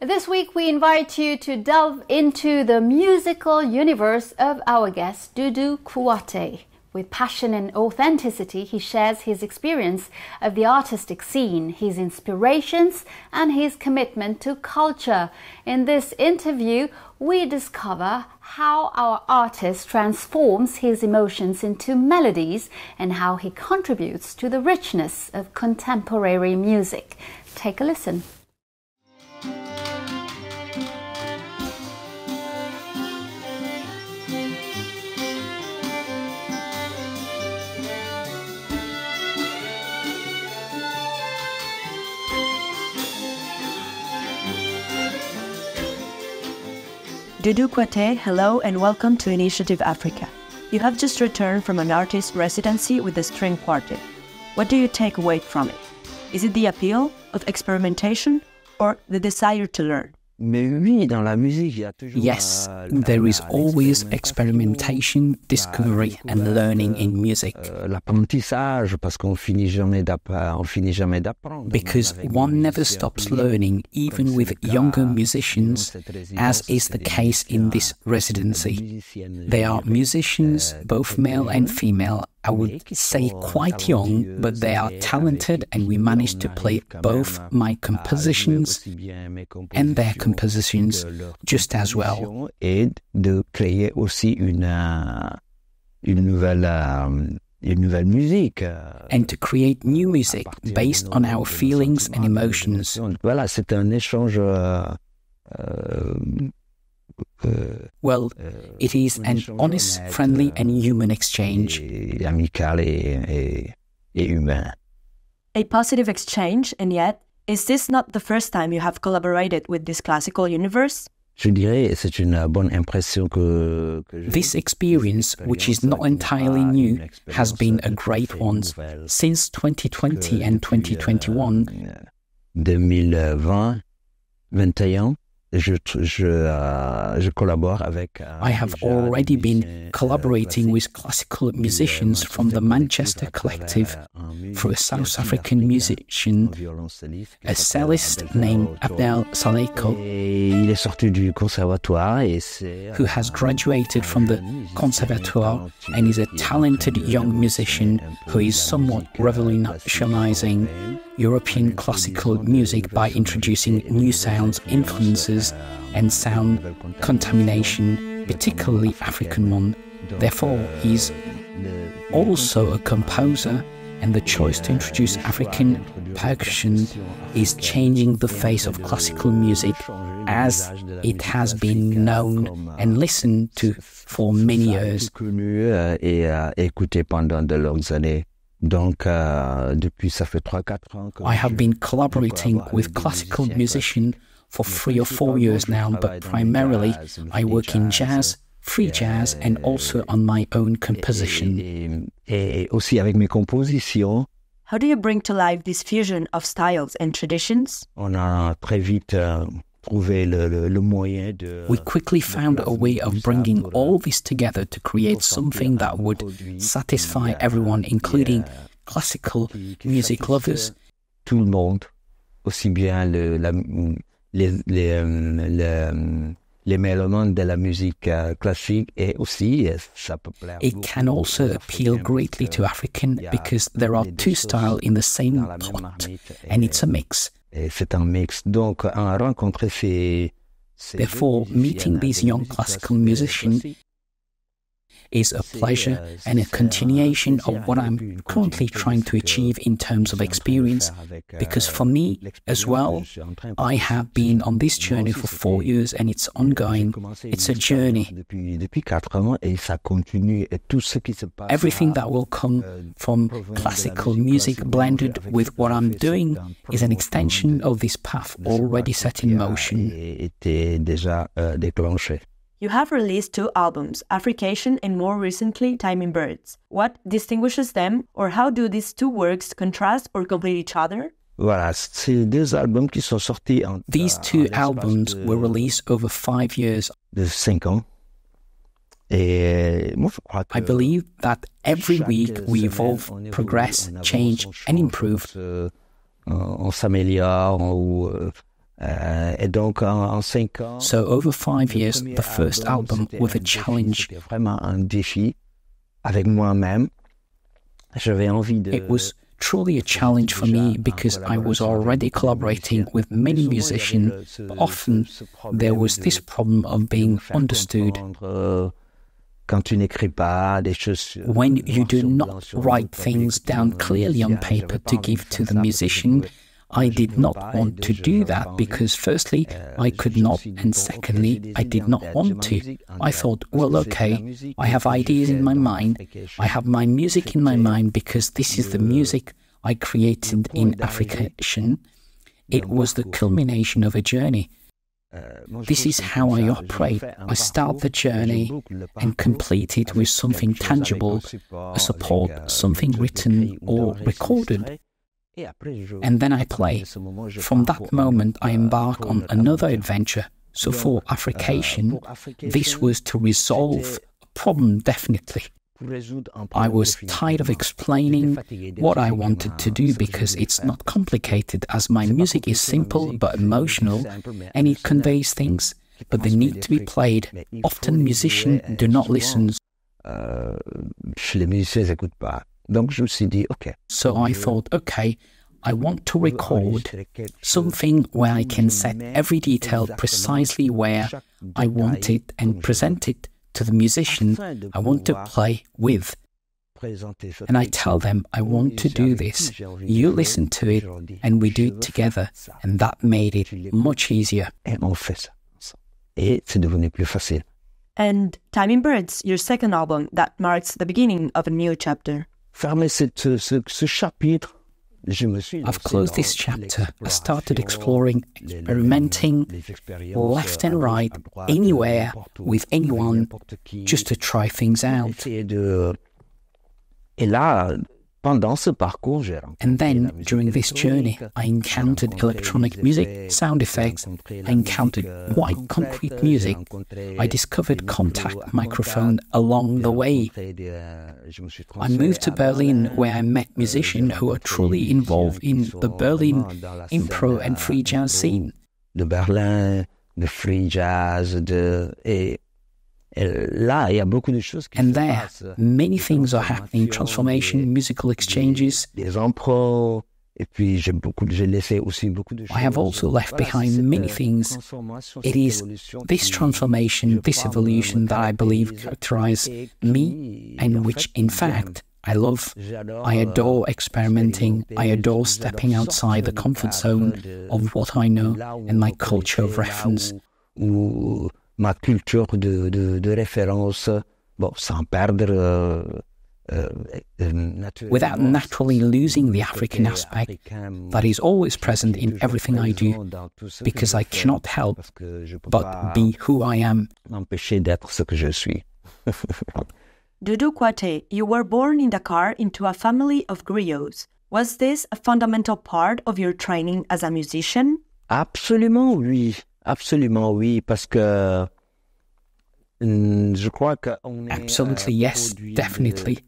This week we invite you to delve into the musical universe of our guest, Dudu Kouate. With passion and authenticity, he shares his experience of the artistic scene, his inspirations, and his commitment to culture. In this interview, we discover how our artist transforms his emotions into melodies and how he contributes to the richness of contemporary music. Take a listen. Dudu Kouate, hello and welcome to Initiative Africa. You have just returned from an artist residency with the string quartet. What do you take away from it? Is it the appeal of experimentation or the desire to learn? Yes, there is always experimentation, discovery and learning in music. Because one never stops learning, even with younger musicians, as is the case in this residency. They are musicians, both male and female. I would say quite young, but they are talented, and we managed to play both my compositions and their compositions just as well. And to create aussi une nouvelle musique. And to create new music based on our feelings and emotions. Voilà, c'est un échange. Well, it is an honest, friendly and human exchange. Amical et humain. A positive exchange, and yet, is this not the first time you have collaborated with this classical universe? Je dirais, c'est une bonne impression que This experience, which is not entirely new, has been a great one. Since 2020 and 2021, 2020, 21, je collabore avec. I have already been collaborating with classical musicians from the Manchester Collective through a South African musician, a cellist named Abdel Saleko, Il est sorti du conservatoire who has graduated from the Conservatoire and is a talented young musician who is somewhat revolutionizing European classical music by introducing new sounds, influences and sound contamination, particularly African one. Therefore, he's also a composer, and the choice to introduce African percussion is changing the face of classical music as it has been known and listened to for many years. Écouté pendant de longues années. Donc, depuis ça fait 3-4 ans. I have been collaborating with classical musicians for 3 or 4 years now, but primarily I work in jazz, free jazz, and also on my own composition. Et aussi avec mes compositions. How do you bring to life this fusion of styles and traditions? On a très vite trouvé le moyen de. We quickly found a way of bringing all this together to create something that would satisfy everyone, including classical music lovers. Tout le monde, aussi bien les mélomanes de la musique classique, et aussi ça peut plaire. It can also appeal greatly to African because there are two styles in the same pot, and it's a mix. Et c'est un mix. Donc, en rencontrer Therefore, meeting these young classical musicians is a pleasure and a continuation of what I'm currently trying to achieve in terms of experience, because for me as well, I have been on this journey for 4 years and it's ongoing. It's a journey. Everything that will come from classical music blended with what I'm doing is an extension of this path already set in motion. You have released 2 albums, Africation and more recently, Time in Birds. What distinguishes them, or how do these 2 works contrast or complete each other? These 2 albums were released over 5 years. I believe that every week we evolve, progress, change and improve. Et donc, en 5 ans, So over 5 years, the first album was a challenge. C'était vraiment un défi avec moi-même. J'avais envie de... It was truly a challenge for me because I was already collaborating with many musicians, but often there was this problem of being understood. Quand tu n'écris pas des choses When you do not write things down clearly on paper to give to the musician, I did not want to do that because firstly, I could not, and secondly, I did not want to. I thought, well, okay, I have ideas in my mind, I have my music in my mind because this is the music I created in Africation. It was the culmination of a journey. This is how I operate. I start the journey and complete it with something tangible, a support, something written or recorded. And then I play. From that moment, I embark on another adventure. So for Africation, this was to resolve a problem, definitely. I was tired of explaining what I wanted to do because it's not complicated, as my music is simple but emotional and it conveys things, but they need to be played. Often musicians do not listen. Les musiciens n'écoutent pas. Donc je me suis dit, OK. So I thought, okay, I want to record something where I can set every detail precisely where I want it and present it to the musician I want to play with. And I tell them, I want to do this. You listen to it and we do it together. And that made it much easier. Et on fait ça. Et c'est devenu plus facile. And Timing Birds, your second album that marks the beginning of a new chapter. Fermer ce chapitre, je me suis I've closed this chapter. I started exploring, experimenting, left and right, anywhere, with anyone, just to try things out. Et là, pendant ce parcours, j'ai rencontré And then, during this journey, I encountered electronic music, sound effects, I encountered quite concrete music. I discovered contact microphone along the way. I moved to Berlin where I met musicians who are truly involved in the Berlin impro and free jazz scene. De Berlin, de free jazz, là, il y a beaucoup de choses qui And se there, passent. many things are happening, transformation, musical exchanges. Des impros, et puis j'ai laissé aussi beaucoup de choses. I have also left behind many things. It is this transformation, this evolution that I believe characterize me and which, in fact, I love. I adore experimenting. I adore stepping outside the comfort zone of what I know and my culture of reference. Où ma culture de référence, bon, sans perdre Without naturally losing the African aspect that is always present in everything I do, because I cannot help but be who I am. M'empêcher d'être ce que je suis. Doudou Kouaté, you were born in Dakar into a family of griots. Was this a fundamental part of your training as a musician? Absolument oui, parce que je crois qu'on est Absolutely yes, definitely,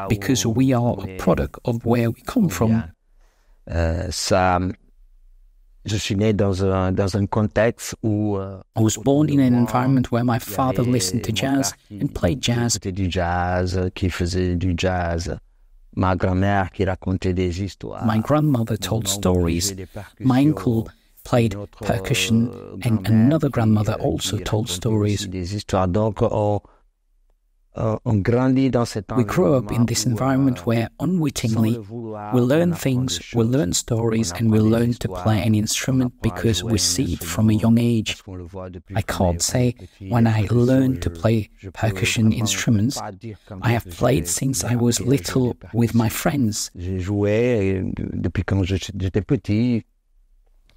because we are a product of where we come from. Je suis né dans un contexte où I was born in an environment where my father listened to jazz and played jazz. du jazz, qui faisait du jazz. Ma grand-mère qui racontait des histoires. My grandmother told stories. My uncle played percussion, and another grandmother also told stories. Des histoires. Donc, on grandit dans cet We grow up in this environment where, unwittingly, we learn things, we learn stories, and we learn to play an instrument because we see it from a young age. I can't say when I learned to play percussion instruments, I have played since I was little with my friends. J'ai joué depuis quand j'étais petit,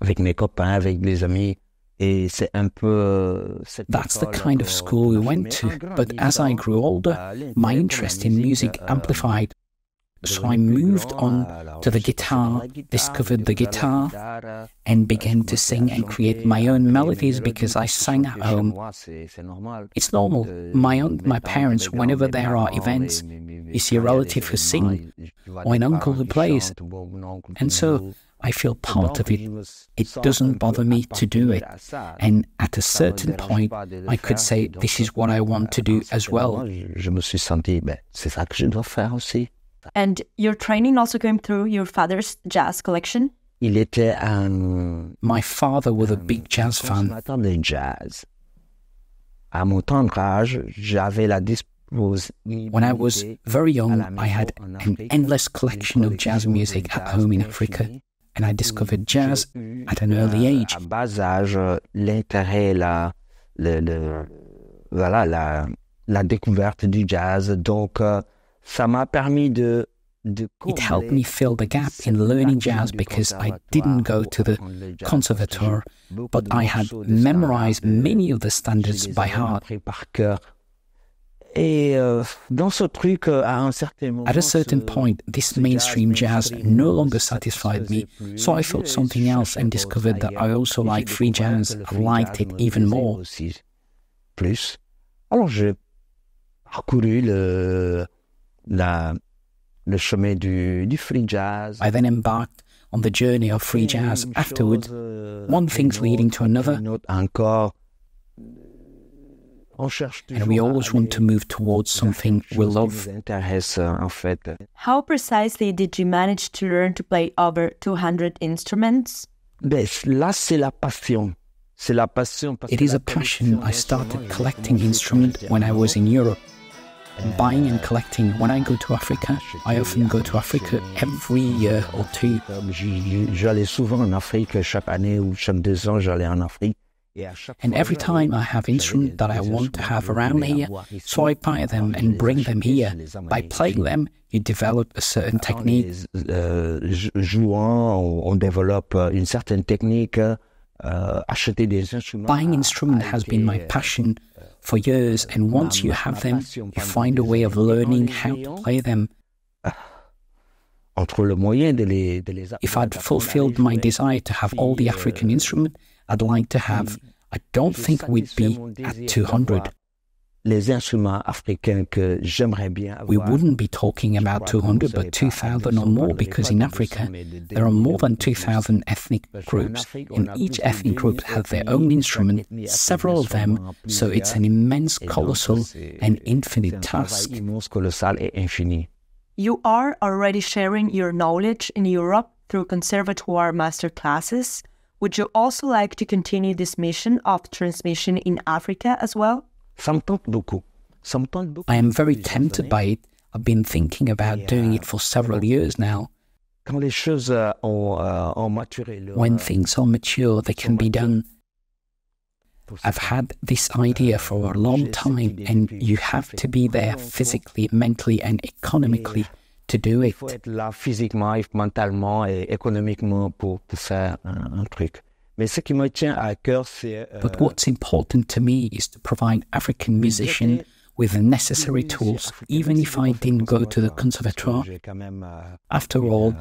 avec mes copains, avec les amis. Et c'est un peu That's the kind of school we went to, but as I grew older, my interest in music amplified. So I moved on to the guitar, discovered the guitar, and began to sing and create my own melodies because I sang at home. It's normal. My parents, whenever there are events, you see a relative who sings or an uncle who plays. And so I feel part of it. It doesn't bother me to do it. And at a certain point, I could say, this is what I want to do as well. Je me suis senti, c'est ça que je dois faire aussi. And your training also came through your father's jazz collection? Il était un My father was a big jazz fan. consommateur de jazz. À mon tendre âge, j'avais la disponibilité. When I was very young, I had an endless collection of jazz music at home in Africa, and I discovered jazz at an early age. À bas âge, l'intérêt, la découverte du jazz. Donc, ça m'a permis de It helped me fill the gap in learning jazz because I didn't go to the conservatoire, but I had memorized many of the standards by heart. Par cœur. Et dans ce truc, à un certain moment, At a certain point, this mainstream jazz no longer satisfied me, so I felt something else and discovered that I also like free jazz. I liked it even more. Plus. Alors j'ai parcouru le chemin du free jazz. I then embarked on the journey of free jazz. Afterwards, one thing's leading to another, Encore. and we always want to move towards something we love. En fait. How precisely did you manage to learn to play over 200 instruments? Là, c'est la passion. C'est la passion. It is a passion. I started collecting instruments when I was in Europe. Buying and collecting. When I go to Africa, I often go to Africa every year or two. J'allais souvent en Afrique, chaque année ou chaque 2 ans, j'allais en Afrique. And every time I have instruments that I want to have around here, so I buy them and bring them here. By playing them, you develop a certain technique. Jouant, on développe une certaine technique. Acheter des instruments. Buying instruments has been my passion for years, and once you have them, you find a way of learning how to play them. Entre le moyen de les If I'd fulfilled my desire to have all the African instruments I'd like to have, I don't think we'd be at 200. Les instruments africains que j'aimerais bien avoir. We wouldn't be talking about 200, but 2,000 or more, because in Africa there are more than 2,000 ethnic groups, and each ethnic group has their own instrument, several of them, so it's an immense, colossal, and infinite task. Immense, colossal et infini. You are already sharing your knowledge in Europe through conservatoire master classes. Would you also like to continue this mission of transmission in Africa as well? Ça me tente beaucoup. I am very tempted by it. I've been thinking about doing it for several years now. Quand les choses ont maturé, When things are mature, they can be done. I've had this idea for a long time, and you have to be there physically, mentally, and economically to do it. Il faut être là physiquement, mentalement et économiquement pour faire un truc. Mais ce qui me tient à cœur, c'est... But what's important to me is to provide African musicians with the necessary tools, even if I didn't go to the conservatoire. After all,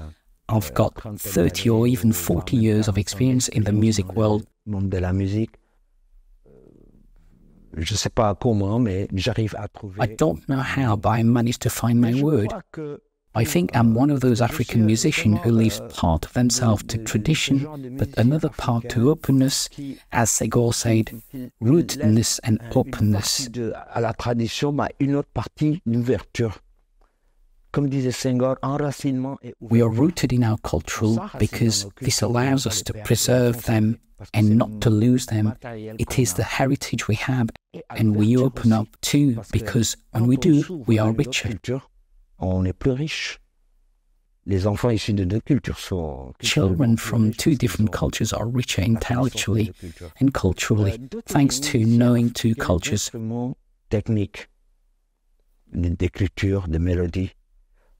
I've got 30 or even 40 years of experience in the music world. Monde de la musique. Je sais pas comment, mais j'arrive à trouver... I don't know how, but I managed to find my word. I think I'm one of those African musicians who leaves part of themselves to tradition, but another part to openness, as Senghor said, rootedness and openness. À la tradition, mais une autre partie d'ouverture. Comme disait Senghor, enracinement et We are rooted in our culture because this allows us to preserve them and not to lose them. It is the heritage we have, and we open up too, because when we do, we are richer. On est plus riche. Les enfants issus de deux cultures sont... Children from two different cultures are richer intellectually and culturally, thanks to knowing two cultures. Technique, d'écriture, de mélodie.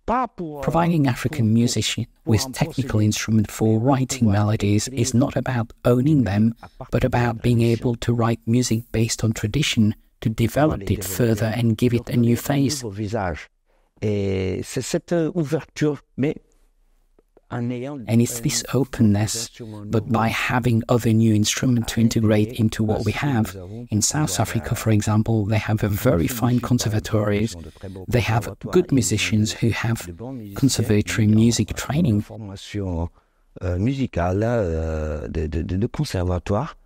Providing African musicians with technical instruments for writing melodies is not about owning them, but about being able to write music based on tradition, to develop it further and give it a new face. Et c'est cette ouverture, mais en ayant... And it's this openness, but by having other new instruments to integrate into what we have. In South Africa, for example, they have a very fine conservatories. They have good musicians who have conservatory music training. musical de conservatoire.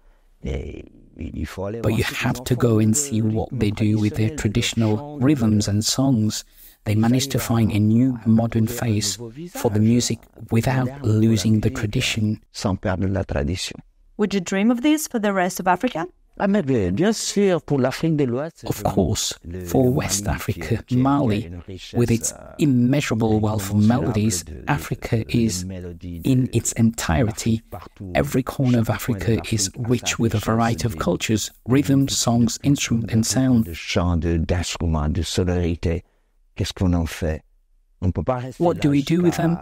But you have to go and see what they do with their traditional rhythms and songs. They managed to find a new modern face for the music without losing the tradition. Sans perdre la tradition. Would you dream of this for the rest of Africa? Bien sûr, pour l'Afrique de l'Ouest. Of course, for West Africa, Mali, with its immeasurable wealth of melodies, Africa is in its entirety. Every corner of Africa is rich with a variety of cultures, rhythms, songs, instruments, and sound. De chants, d'instruments, de sonorité. Qu'est-ce qu'on en fait? On peut pas rester. What do we do with them?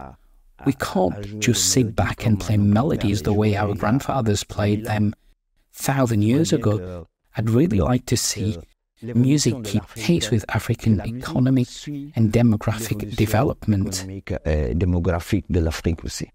We can't just sit back and play melodies the way our grandfathers played them 1,000 years ago. I'd really like to see music keep pace with African economic and demographic development. Démographique de l'Afrique aussi.